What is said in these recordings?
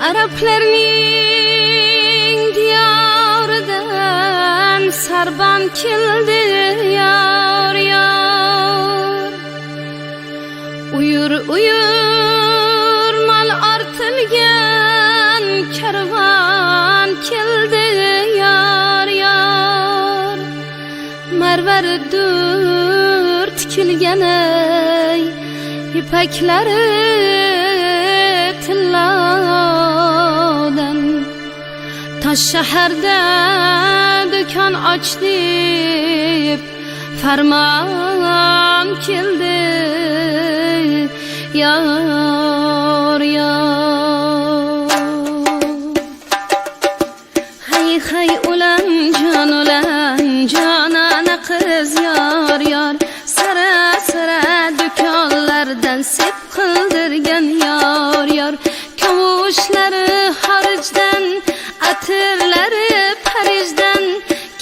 Araplarning diyoridan sarban keldi yar yar. Uyur uyur mal artilgan karvan keldi yar yar. Marvariddur tikilgan ey ipaklari tilladan. Taş shaharda do'kon ochdim, farmon keldi yar yar. Hay hay ulan canana qiz yar yar. Sara sara do'konlardan sep qildirgan yar yar. Kavushlari xorijdan, atirlari Parijdan.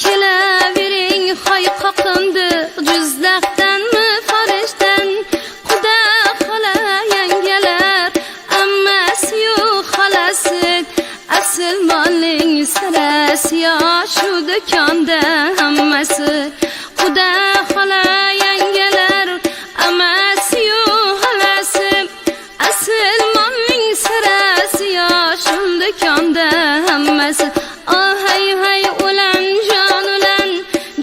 Kelavering hoy qoqindi Juzlaqdanmi Xorijdan. Xudo xola yangalar ammasi yo'q xolasi. Asl molning sirasi yo shu do'konda hammasi. Xudo xola yangalar ammasi yo'q xolasi. Asl molning sirasi yo shu do'konda hammasi. Oh hay hay ulan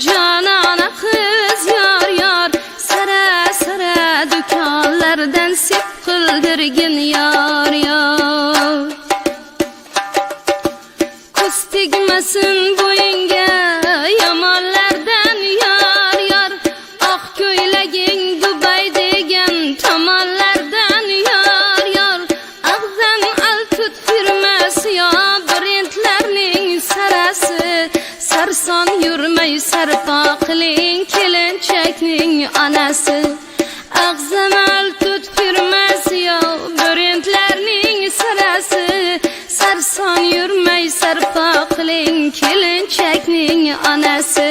canana qiz yar yar. Sara sara do'konlardan sep qildirgin yar yar. Ko'z tegmasin bo'yinga yomonlardan yar yar. Oq ko'ylaging Dubay degan tomonlardan yar yar. Ag'zan altut firmasi yo brendlarning sarasi. Sarson yurmay sarpo qiling kelinchakning onasi. Ag'zan altut firmasi yo brendlarning sarasi. Sarson yurmay sarpo qiling kelinchakning onasi.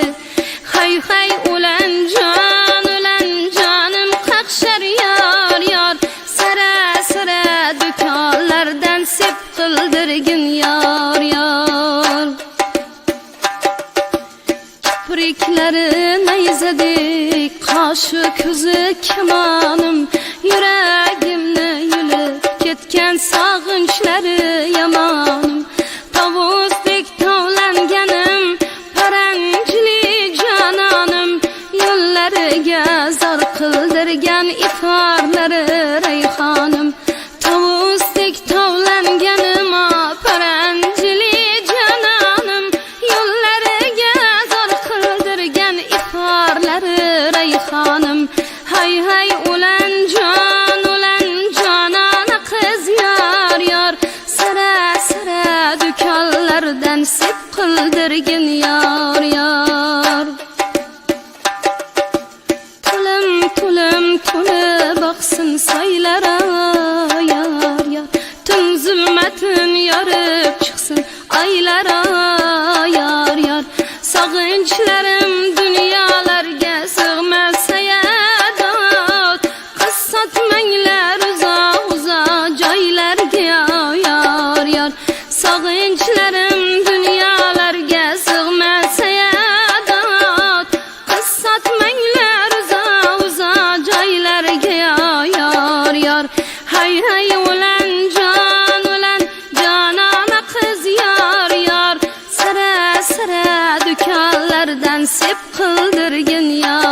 Hay hay ulan jonim qaqshar yar yar. Sara sara do'konlardan sep qildirgin yar yar. Kipriklari nayzadek, qoshi ko'zi kamonim. Yuragimni yulib ketgan sog'inchlari yomonim. Tovusdek tovlanganim, paranjili jononim. Yo'llariga zor qildirgan iforlari rayhonim. Tovusdek tovlanganim, paranjili jononim. Yo'llariga zor qildirgan iforlari rayhonim. Hay hay ulan canana qiz yar yar. Sara sara do'konlardan sep qildirgin yar yar. Tulim boqsin soylara yar yar. Tun zulmatin yorib chiqsin oylara yar yar. Sog'inchlarim dunyolarga sig'masa yadot. Qiz sotmanglar uzoq joylarga yar yar. Sog'inchlarim dunyolarga sig'masa yadot. Qiz sotmanglar uzoq joylarga yar yar. Hay hay ulan canana qiz yar yar. Sara sara do'konlardan sep qildirgin yar.